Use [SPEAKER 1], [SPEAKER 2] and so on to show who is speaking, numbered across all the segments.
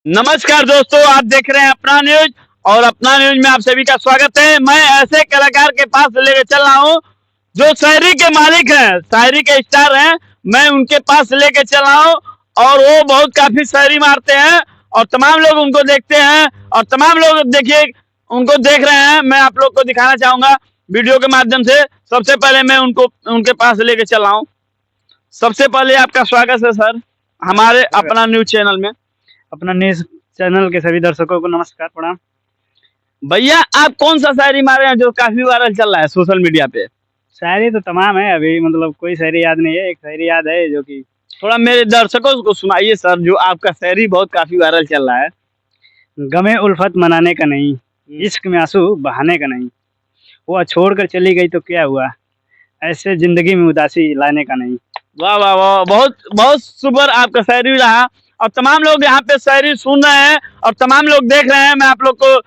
[SPEAKER 1] नमस्कार दोस्तों, आप देख रहे हैं अपना न्यूज और अपना न्यूज में आप सभी का स्वागत है। मैं ऐसे कलाकार के पास लेके चल रहा हूँ जो शायरी के मालिक हैं, शायरी के स्टार हैं। मैं उनके पास लेके चल रहा हूँ और वो बहुत काफी शायरी मारते हैं और तमाम लोग उनको देखते हैं और तमाम लोग देखिए उनको देख रहे हैं। मैं आप लोग को दिखाना चाहूंगा वीडियो के माध्यम से। सबसे पहले मैं उनको उनके पास लेके चल रहा हूँ। सबसे पहले आपका स्वागत है सर हमारे अपना न्यूज चैनल में।
[SPEAKER 2] अपना न्यूज चैनल के सभी दर्शकों को नमस्कार, प्रणाम।
[SPEAKER 1] भैया आप कौन सा शायरी मारे हैं जो काफी वायरल चल रहा है सोशल मीडिया पे?
[SPEAKER 2] शायरी तो तमाम है, अभी मतलब कोई शायरी याद नहीं है। एक शायरी याद है जो कि
[SPEAKER 1] थोड़ा मेरे दर्शकों को सुनाइए सर, जो आपका शायरी बहुत काफी वायरल चल रहा है।
[SPEAKER 2] गमे उल्फत मनाने का नहीं, इश्क में आंसू बहाने का नहीं, वो छोड़कर चली गई तो क्या हुआ, ऐसे जिंदगी में उदासी लाने का नहीं।
[SPEAKER 1] वाह वाह वाह, बहुत बहुत सुपर आपका शायरी रहा और तमाम लोग यहाँ पे शायरी सुन रहे हैं और तमाम लोग देख रहे हैं। मैं आप लोग को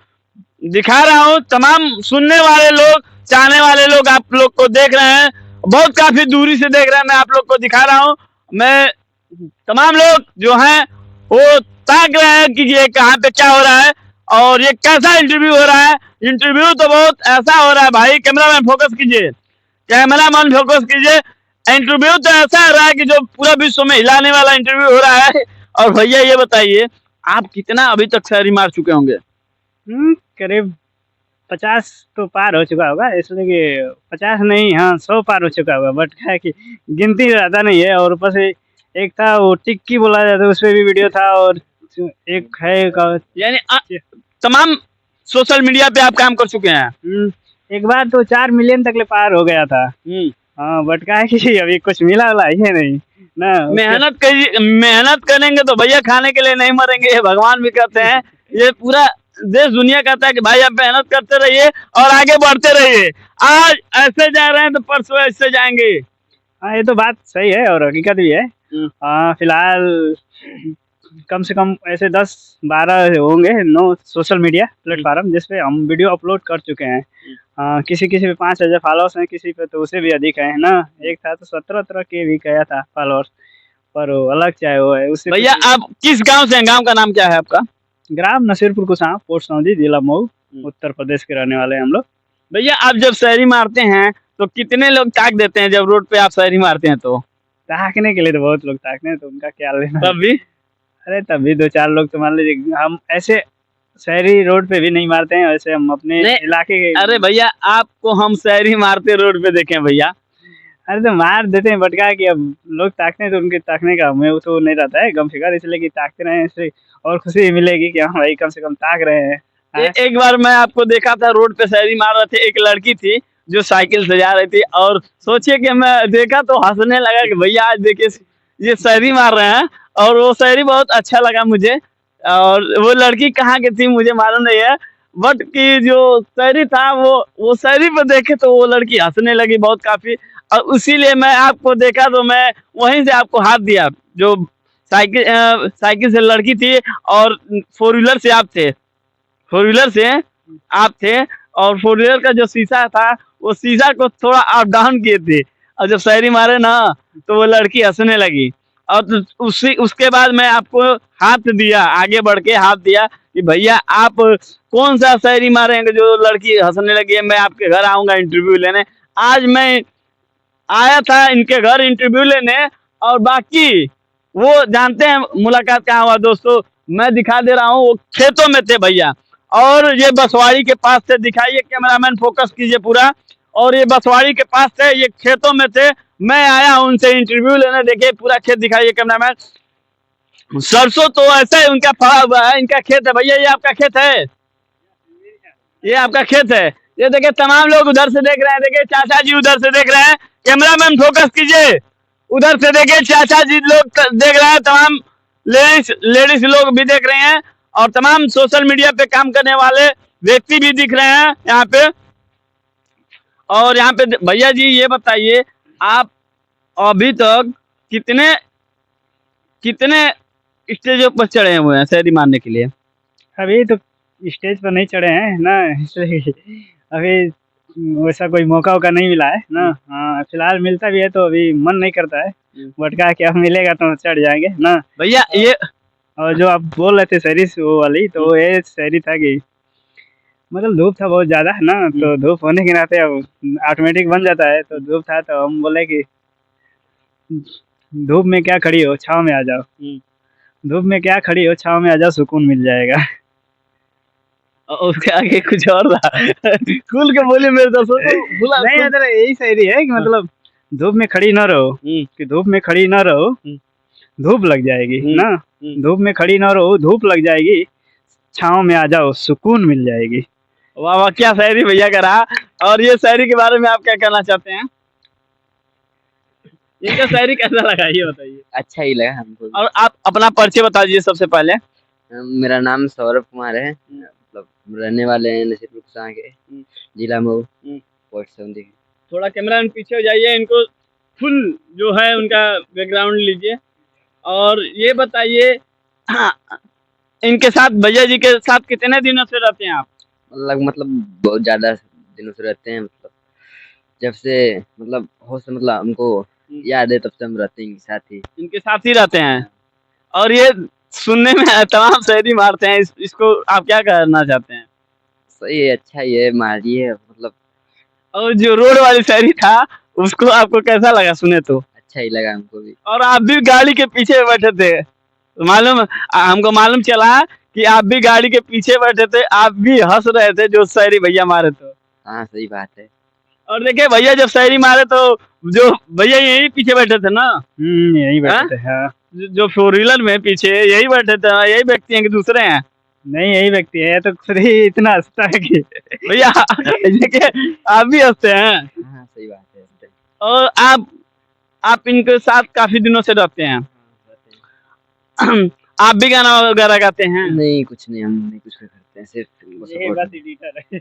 [SPEAKER 1] दिखा रहा हूँ, तमाम सुनने वाले लोग, चाहने वाले लोग आप लोग को देख रहे हैं, बहुत काफी दूरी से देख रहे हैं। मैं आप लोग को दिखा रहा हूँ। मैं तमाम लोग जो हैं वो ताक रहे हैं कि ये कहाँ पे क्या हो रहा है और ये कैसा इंटरव्यू हो रहा है। इंटरव्यू तो बहुत ऐसा हो रहा है भाई। कैमरामैन फोकस कीजिए, कैमरामैन फोकस कीजिए। इंटरव्यू तो ऐसा हो रहा है कि जो पूरा विश्व में हिलाने वाला इंटरव्यू हो रहा है। और भैया ये बताइए, आप कितना अभी तक शायरी मार चुके होंगे?
[SPEAKER 2] करीब 50 तो पार हो चुका होगा, इसलिए कि 50 नहीं, हाँ 100 पार हो चुका होगा। बट क्या है कि गिनती रहता नहीं है। और ऊपर से एक था वो टिक्की बोला जाता है, उस पर भी वीडियो था। और एक है
[SPEAKER 1] यानी तमाम सोशल मीडिया पे आप काम कर चुके हैं।
[SPEAKER 2] एक बार तो 4 मिलियन तक ले पार हो गया था। हाँ, बट क्या है कि अभी कुछ मिला वाला है नहीं ना।
[SPEAKER 1] मेहनत करेंगे तो भैया खाने के लिए नहीं मरेंगे, ये भगवान भी कहते हैं। ये पूरा देश दुनिया कहता है कि भाई आप मेहनत करते रहिए और आगे बढ़ते रहिए। आज ऐसे जा रहे हैं तो परसों ऐसे जाएंगे।
[SPEAKER 2] हाँ, ये तो बात सही है और हकीकत भी है। फिलहाल कम से कम ऐसे 10-12 होंगे 9 सोशल मीडिया प्लेटफॉर्म जिसपे हम वीडियो अपलोड कर चुके हैं। किसी किसी पे 5,000 फॉलोअर्स हैं, किसी पे तो उससे भी अधिक है ना। एक था तो 17 के भी गया था फॉलोअर्स, पर वो अलग चाहे वो है उससे।
[SPEAKER 1] भैया आप किस गांव से हैं? गांव का नाम क्या है आपका?
[SPEAKER 2] ग्राम नसीरपुर कुसाहा, पोस्ट सौंधी, जिला मऊ, उत्तर प्रदेश के रहने वाले हैं हम लोग।
[SPEAKER 1] भैया आप जब शायरी मारते हैं तो कितने लोग ताक देते हैं? जब रोड पे आप शायरी मारते हैं तो
[SPEAKER 2] ताकने के लिए तो बहुत लोग ताकते हैं, तो उनका क्या लेना।
[SPEAKER 1] तब भी
[SPEAKER 2] अरे तब भी 2-4 लोग तो मान लीजिए। हम ऐसे शहरी रोड पे भी नहीं मारते हैं, वैसे हम अपने इलाके के।
[SPEAKER 1] अरे भैया आपको हम शायरी मारते रोड पे देखे भैया?
[SPEAKER 2] अरे तो मार देते हैं, बटका कि अब लोग ताकते हैं तो उनके ताकने का हमें तो नहीं रहता है गम फिकर, इसलिए कि ताकते रहे इससे और खुशी मिलेगी कि हाँ भाई कम से कम ताक रहे हैं।
[SPEAKER 1] एक बार मैं आपको देखा था रोड पे शायरी मार रहे थे, एक लड़की थी जो साइकिल से जा रही थी और सोचिए कि मैं देखा तो हंसने लगा कि भैया आज देखिए ये शायरी मार रहे हैं और वो शायरी बहुत अच्छा लगा मुझे। और वो लड़की कहाँ की थी मुझे मालूम नहीं है, बट की जो शायरी था वो शायरी पे देखे तो वो लड़की हंसने लगी बहुत काफी। और इसीलिए मैं आपको देखा तो मैं वहीं से आपको हाथ दिया। जो साइकिल से लड़की थी और 4 व्हीलर से आप थे, 4 व्हीलर से आप थे और 4 व्हीलर का जो शीशा था वो शीशा को थोड़ा अप डाउन किए थे और जब शायरी मारे ना तो वो लड़की हंसने लगी। और उसके बाद मैं आपको हाथ दिया, आगे बढ़ के हाथ दिया कि भैया आप कौन सा शायरी मारेंगे जो लड़की हंसने लगी है। मैं आपके घर आऊंगा इंटरव्यू लेने। आज मैं आया था इनके घर इंटरव्यू लेने और बाकी वो जानते हैं मुलाकात कहाँ हुआ दोस्तों, मैं दिखा दे रहा हूँ। वो खेतों में थे भैया और ये बसवाड़ी के पास थे। दिखाइए कैमरामैन फोकस कीजिए पूरा। और ये बसवाड़ी के पास थे, ये खेतों में थे। मैं आया हूँ उनसे इंटरव्यू लेने। देखिए पूरा खेत दिखाइए कैमरामैन। सरसों तो ऐसा है उनका फड़ा हुआ है, इनका खेत है भैया। ये आपका खेत है, ये आपका खेत है। ये देखिए तमाम लोग उधर से देख रहे हैं। देखिए चाचा जी उधर से देख रहे हैं। कैमरामैन फोकस कीजिए, उधर से देखिए चाचा जी लोग देख रहे हैं। तमाम लेडीज लोग भी देख रहे हैं और तमाम सोशल मीडिया पे काम करने वाले व्यक्ति भी दिख रहे हैं यहाँ पे। और यहाँ पे भैया जी ये बताइए, आप अभी तक कितने कितने स्टेजों पर चढ़े हुए हैं शायरी मारने के लिए?
[SPEAKER 2] अभी तो स्टेज पर नहीं चढ़े हैं ना, इसलिए अभी वैसा कोई मौका वोका नहीं मिला है ना। हाँ, फिलहाल मिलता भी है तो अभी मन नहीं करता है, बट क्या क्या मिलेगा तो चढ़ जाएंगे ना
[SPEAKER 1] भैया। ये
[SPEAKER 2] और जो आप बोल रहे थे शायरी वो वाली, तो ये शायरी था कि मतलब धूप था बहुत ज़्यादा है ना, तो धूप होने के नाते अब ऑटोमेटिक बन जाता है, तो धूप था तो हम बोले कि धूप में क्या खड़ी हो, छाँव में आ जाओ। धूप में क्या खड़ी हो, छाँव में आ जाओ, सुकून मिल जाएगा।
[SPEAKER 1] और उसके आगे कुछ और था। खुल के बोले मेरे दोस्तों को भुला
[SPEAKER 2] नहीं मतलब यही शायरी है कि मतलब धूप में खड़ी ना रहो, कि धूप में खड़ी ना रहो, धूप लग जाएगी ना, धूप में खड़ी ना रहो, धूप लग जाएगी, छाँव में आ जाओ, सुकून मिल जाएगी।
[SPEAKER 1] वाह वाह, क्या शायरी भैया का रहा। और ये शायरी के बारे में आप क्या कहना चाहते हैं? इनका शायरी कैसा लगा ये बताइए।
[SPEAKER 3] अच्छा ही लगा हमको भी।
[SPEAKER 1] और आप अपना परिचय बता दीजिए सबसे पहले।
[SPEAKER 3] मेरा नाम सौरभ कुमार है, मतलब रहने वाले हैं नसीबपुर कुसां के, जिला मऊ, पोस्ट सऊदी।
[SPEAKER 1] थोड़ा कैमरा में पीछे हो जाइए, इनको फुल जो है उनका बैकग्राउंड लीजिए। और ये बताइए इनके साथ, भैया जी के साथ कितने दिनों से रहते हैं आप?
[SPEAKER 3] मतलब बहुत ज़्यादा दिनों से रहते हैं, मतलब जब से मतलब होश मतलब हमको याद है तब से हम रहते हैं इनके साथ ही।
[SPEAKER 1] इनके साथ ही रहते हैं। और ये सुनने में तमाम शायरी मारते हैं, इसको आप क्या कहना चाहते हैं?
[SPEAKER 3] सही है, अच्छा ही है, मारिए मतलब।
[SPEAKER 1] और जो रोड वाली शायरी था उसको आपको कैसा लगा सुने तो?
[SPEAKER 3] अच्छा ही लगा हमको भी।
[SPEAKER 1] और आप भी गाड़ी के पीछे बैठे थे, मालूम हमको मालूम चला कि आप भी गाड़ी के पीछे बैठे थे, आप भी हंस रहे थे जो शायरी भैया मारे तो।
[SPEAKER 3] हाँ सही बात है।
[SPEAKER 1] और देखिए भैया जब शायरी मारे तो जो भैया यही पीछे बैठे थे ना,
[SPEAKER 2] यही बैठे थे। हाँ
[SPEAKER 1] जो फोर व्हीलर में पीछे यही बैठे थे, यही व्यक्ति हैं कि दूसरे हैं?
[SPEAKER 2] नहीं यही व्यक्ति है, तो खुद ही इतना हंसता है कि
[SPEAKER 1] भैया देखिए आप भी हंसते हैं।
[SPEAKER 3] हाँ सही बात है।
[SPEAKER 1] और आप इनके साथ काफी दिनों से रहते हैं। आप भी गाना वगैरह गाते हैं?
[SPEAKER 3] नहीं कुछ नहीं, हम नहीं कुछ करते हैं, सिर्फ उनको
[SPEAKER 2] ये
[SPEAKER 3] support
[SPEAKER 2] बस एडिटर है।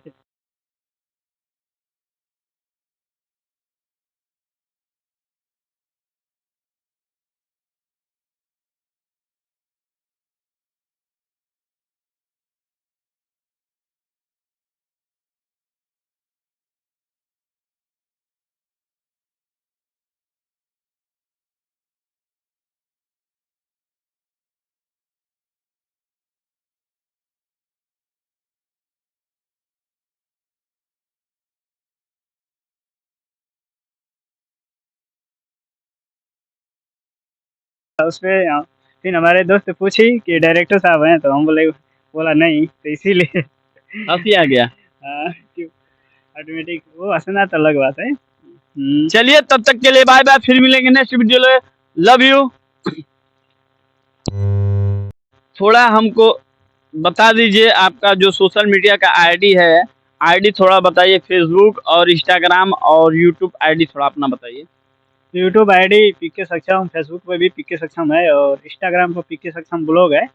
[SPEAKER 2] उसपे फिर हमारे दोस्त पूछी कि डायरेक्टर साहब हैं, तो हम बोला नहीं, तो इसीलिए
[SPEAKER 1] हंसी आ गया।
[SPEAKER 2] ऑटोमेटिक वो हंसना तो अलग बात है।
[SPEAKER 1] चलिए तब तक के लिए बाय बाय, फिर मिलेंगे नेक्स्ट वीडियो में। Love you. थोड़ा हमको बता दीजिए आपका जो सोशल मीडिया का आईडी है, आईडी थोड़ा बताइए, फेसबुक और इंस्टाग्राम और यूट्यूब आईडी थोड़ा अपना बताइए।
[SPEAKER 2] यूट्यूब आईडी पीके सक्षम, फेसबुक पे भी पीके सक्षम है, और इंस्टाग्राम पर पीके सक्षम ब्लॉग है,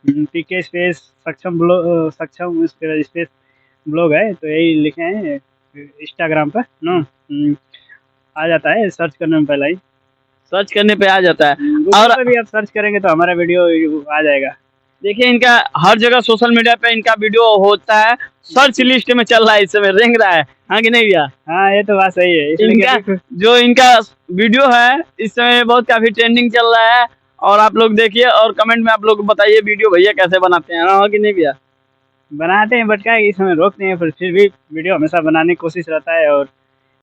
[SPEAKER 2] पीके स्पेस सक्षम ब्लॉग, सक्षम स्पेस ब्लॉग है, तो यही लिखे हैं इंस्टाग्राम पर ना, आ जाता है सर्च करने में, पहला ही
[SPEAKER 1] सर्च करने पे आ जाता है।
[SPEAKER 2] और भी आप सर्च करेंगे तो हमारा वीडियो आ जाएगा।
[SPEAKER 1] देखिए इनका हर जगह सोशल मीडिया पे इनका वीडियो होता है, सर्च लिस्ट में चल रहा है, इस समय रेंग रहा है, हाँ कि नहीं भैया?
[SPEAKER 2] हाँ ये तो बात सही है।
[SPEAKER 1] इनका जो इनका वीडियो है इस समय बहुत काफी ट्रेंडिंग चल रहा है, और आप लोग देखिए और कमेंट में आप लोग बताइए वीडियो भैया कैसे बनाते हैं, हाँ कि नहीं भैया?
[SPEAKER 2] बनाते हैं, बट क्या है इस समय रोकते हैं, फिर भी वीडियो हमेशा बनाने की कोशिश रहता है, और